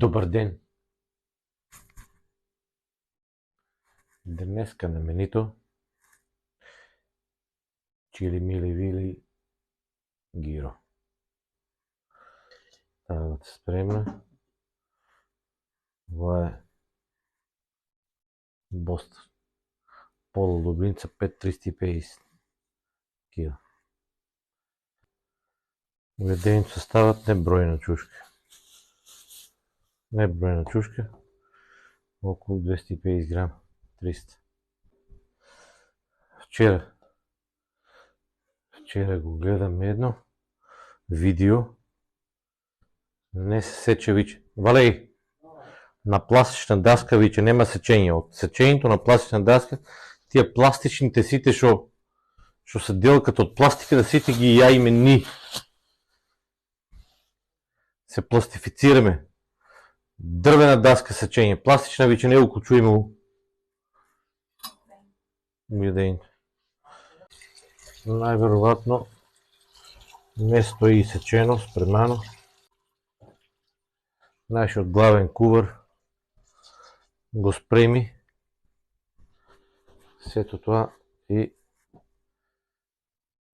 Добар ден! Денеска на менито чили мили вили гиро. Тавата спремна. Ова е Бостон. Полудобринца 5-350 кила. Уединето съставът неброена чушка. Неброена чушка, около 250 грама, 300. Вчера го гледам едно видео, не се сече виче. Валей, на пластична даска виче, нема сечење. Од сечењето на пластична даска, тие пластичните сите што се делкат од пластика, да сите ги јаиме ни. Се пластифицираме. Дрвена даска сечење, пластична виче не го кучуеме у јадењето. Најверојатно не стои сечено, спремано. Нашиот главен кувар го спреми сето тоа и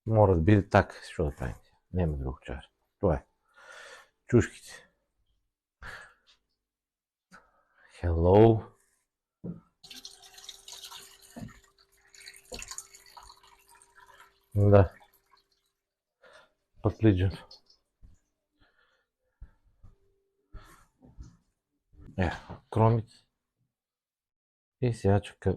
мора да биде така, што да правим. Нема друг чар. Тоа е. Чушките. Hello. Да. Патлиџан. Кромит. И сега чека.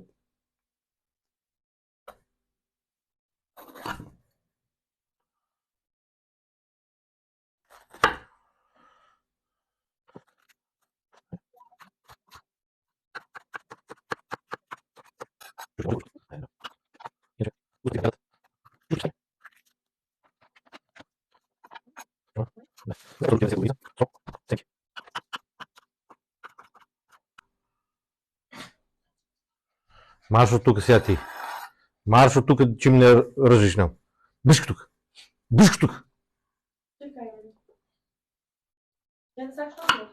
Марш од тука сега ти. Марш од тука, че ме ржиш нам. Бишко тука. Бишко тука. Чекај. Ја не сакам.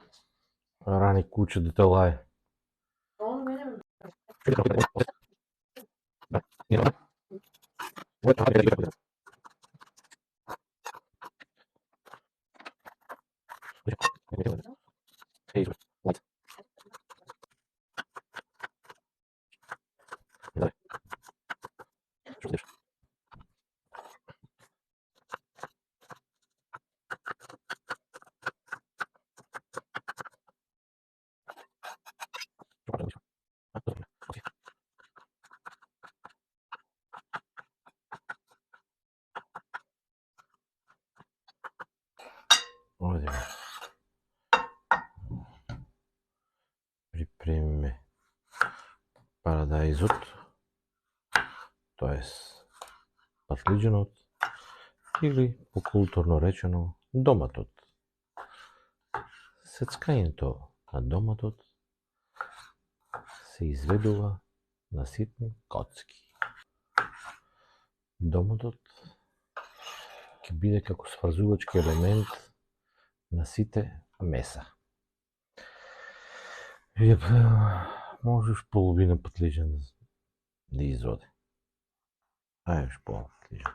Рани куче да те лае. Он мене. Овде припремиме парадајзот, тоест патлиџанот, или покултурно речено доматот. Сецкањето на доматот се изведува на ситни коцки. Доматот ќе биде како сврзувачки елемент на сите меса. Можеш половина патлиџан да изоде. Ајдеш пола патлиџан.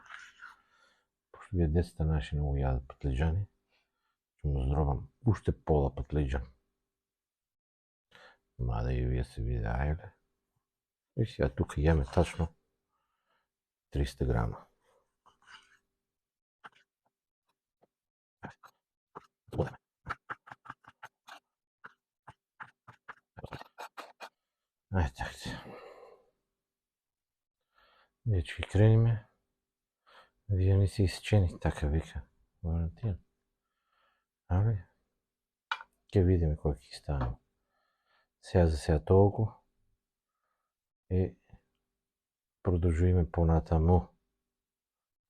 Пошто вие децата наши не го јадат патлиџани, ќе му здробам уште пола патлиџан. Мада и вие се виде, ајле. И сега тука јеме тачно 300 грама. Ајде така. Веќе ќе крениме. Вие не се исчени, така вика Валентин. Али? Ќе видиме кој ќе ставаме. Сега за сега толку. И продолжуваме понатаму.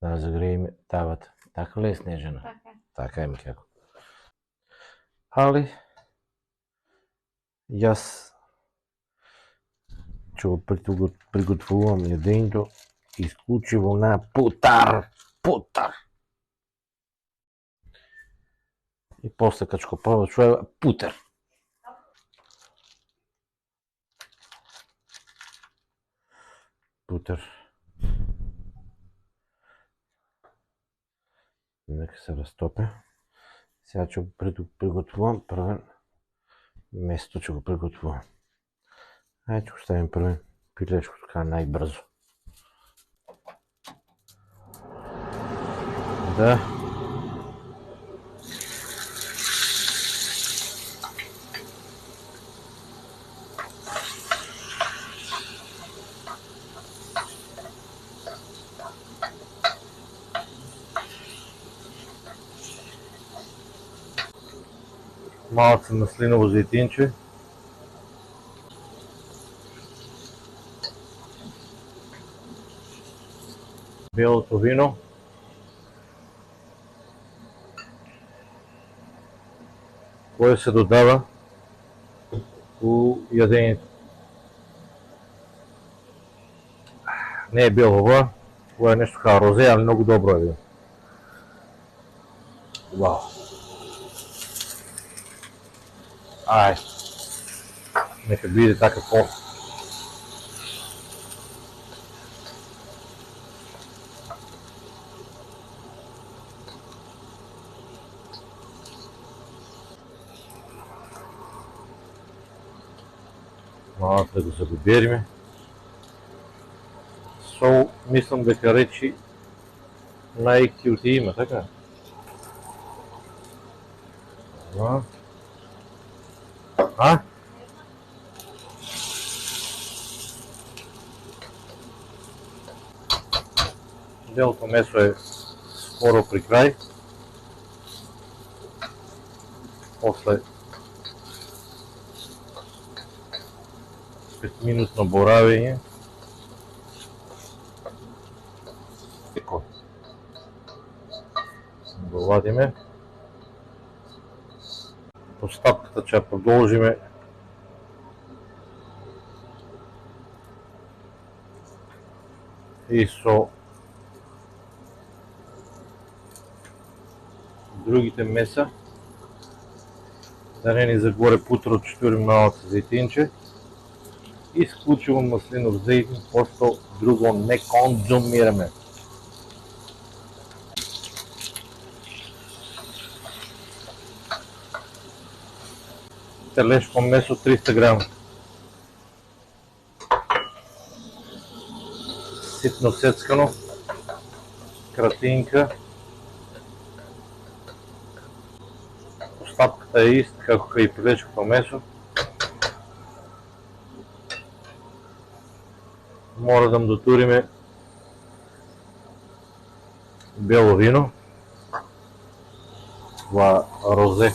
Да загрееме тавата. Така ли е, Снежана? Така. Така е, Микако. Али, јас ќе го приготвувам јадењето исклучиво на путар. И после кај ќе го пробам, што е путер. путер. Нека се растопе. Сега ќе го приготвувам првен место, ќе го приготвувам. Ајде ќе го ставим првен пилешко така најбрзо. Да. Малце маслиново зејтинче. Белото вино. Кое се додава у јадењето. Не е бело ова, ова е нешто као розе, али многу добро е. Вау. Ај, нека биде така по. Малко да го забериме. Сол, мислам дека речи најкјути има, така? А? Белото месо е скоро при крај. После 5-минутно боравење. Го вадиме. Постапката ќе продолжиме и со другите меса. Да не ни загоре путрот, штурим малце зејтинче. Исклучиво маслинов зејтин, пошто друго не конзумираме. Телешко месо 300 грама. Ситно сецкано, кратинка. Остапката е ист како и телешкото месо. Мора да дотуриме бело вино, ова розе.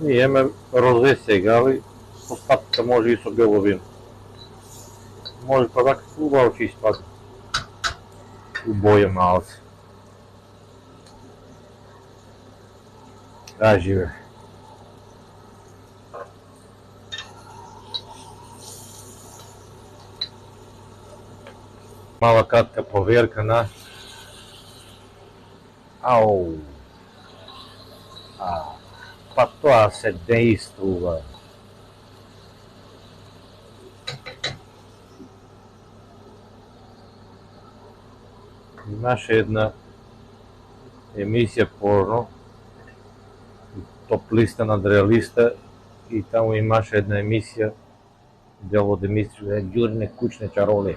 И еме розе сега, али остапката може и со бело вино. Може па така убаво ќе испади. Убоја малце. Да, живе. Мала кратка проверка на па тоа се действува. Имаше една емисија порно, топ листа над реалиста, и таму имаше една емисија дел од емисија ѓурне кучне чароли.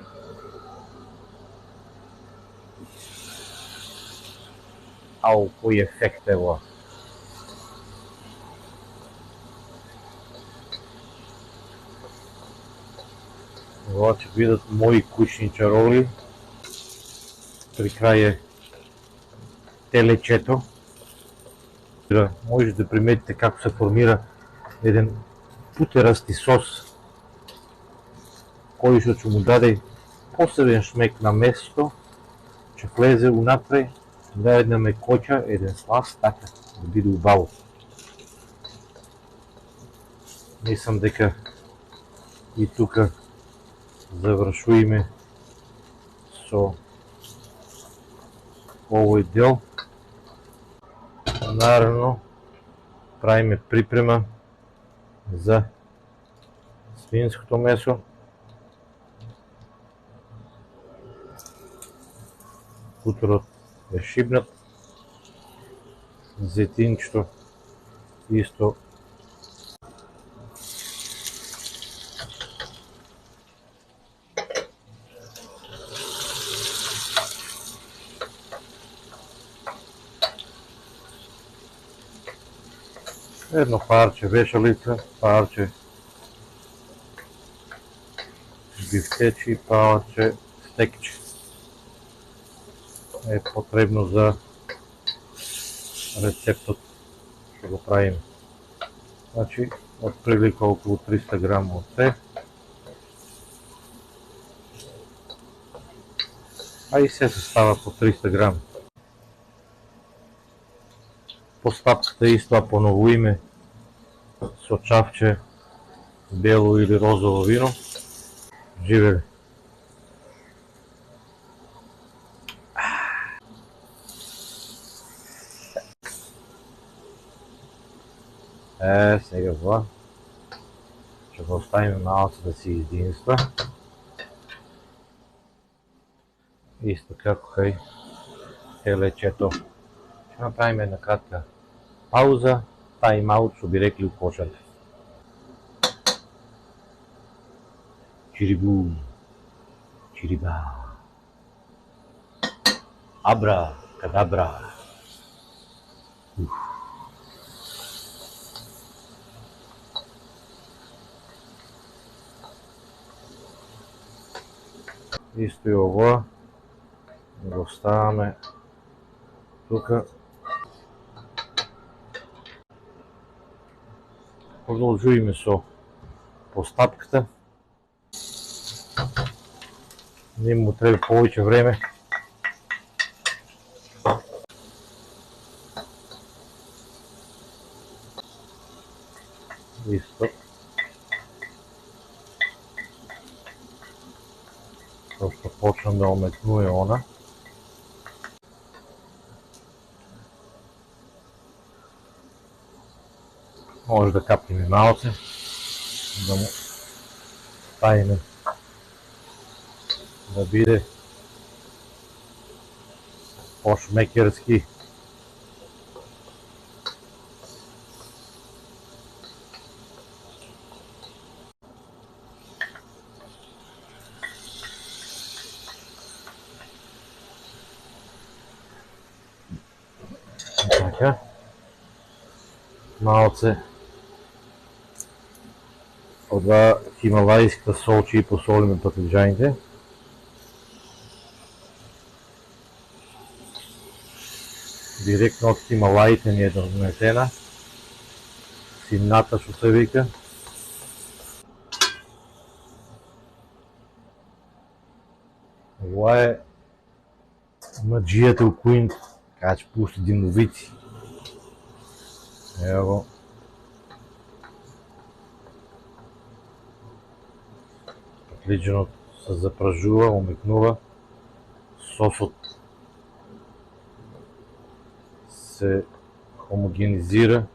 Кој ефект е во? Ова ќе бидат мои кучни чароли. При крај е телечето. Можете да приметите како се формира еден путерасти сос, кој што ќе му даде посебен шмек на место, ќе влезе унатре, да една мекоќа, еден сласт, така да биде убаво. Мислам дека и тука завршуваме со овој дел. Наравно, правиме припрема за свинското месо. Хуторот е шибнат. Зетинчето исто едно парче вешалица, парче бифтечи, парче стекче е потребно за рецептот што го правиме. Значи, отприлика околу 300 грама од се. А и се става по 300 грама. Постапката исто поновуиме со чавче бело или розово вино. Живели! Сега ова ќе го оставиме малце да се издинства. Исто како кај телечето. Ќе направиме една кратка пауза, тайм аут, што би рекли у кошарка. Чирибу, чириба, абра, кадабра. Исто и ова го ставаме тука. Продолжуваме со постапката. Не му треба повеќе време. Исто. Тоа што почнам да ометнуе она. Може да капнеме малце, да му ставиме да биде по-шмекерски. Така. Малце од хималајска сол ќе и посолиме патлиџаните. Директно од Хималаите ни е донесена. Симната што се вика. Ова е маџијата у кујната, кај ќе пушти димовици. Ево го. Патлиџанот се запражува, омекнува. Сосот се хомогенизира.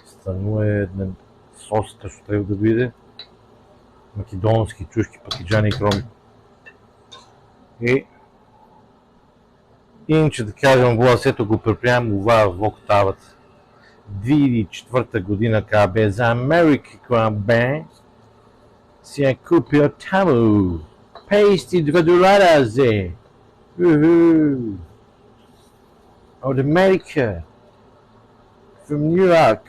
Станува еден сос кај што треба да биде. Македонски, чушки, патлиџани и кроми. И иначе да кажам, ова сето го припремам ова во тавата. 2004 година кога бе за Америка, кога бе си ја купио таму. 52 долара зе. Од Америка. From New York.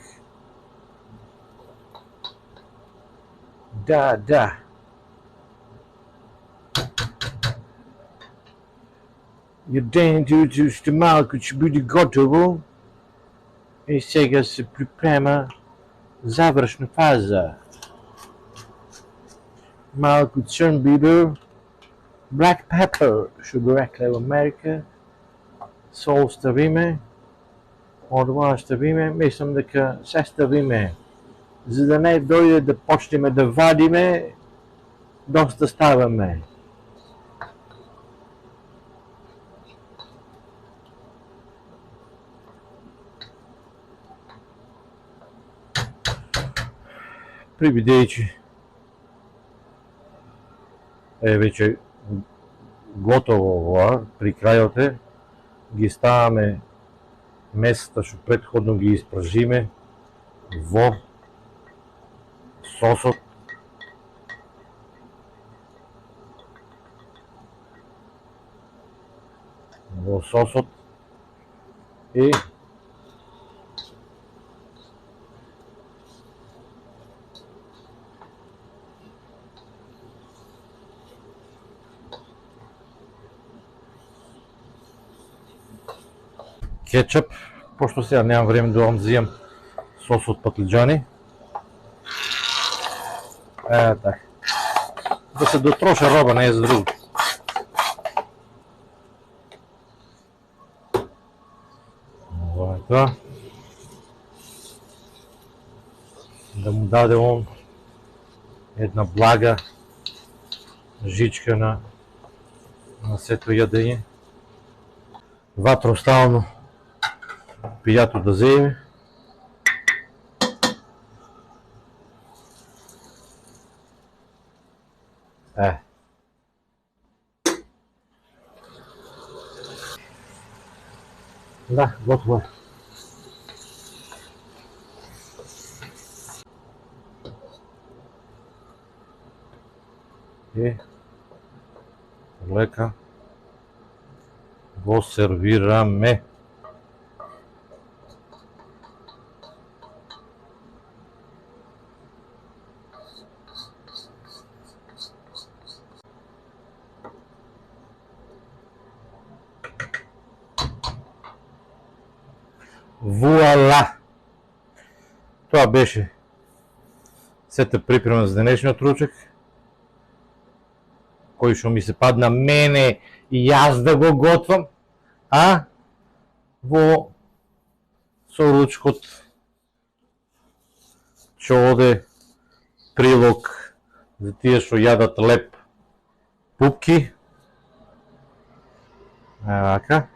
Да. Јадењето што малку ќе биде готово. И сега се припрема завршна фаза. Малку црн бибер, black pepper, што го рекле во Америка. Сол ставиме, од ова ставиме, мислам дека се ставиме, за да не дојде да почнеме да вадиме, доста ставаме. Прибидејќи веќе готово ова, при крајот е, ги ставаме места што претходно ги испражиме во сосот. И кетчап, пошто сега немам време да вам взимам сос од патлиџани. Така. Да се дотроша роба, не е за друго. Ова е тоа. Да му даде он една блага жичка на сето јадење. Ватро стално пијато да земе. Да, готово е. И лека го сервираме. Вуала! Тоа беше сета припрема за денешниот ручек, кој што ми се падна мене и јас да го готвам, во со ручкот ќе оде прилог за тие што јадат леп пупки. Вака.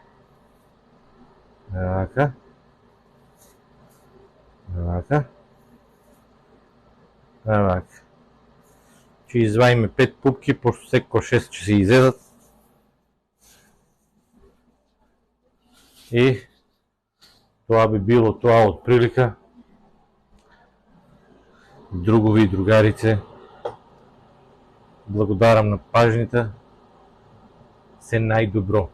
Ќе изваиме 5 пупки, пошто секој 6 ќе се изедат. И тоа би било тоа од прилика. Другови и другарице, благодарам на пажните. Се најдобро.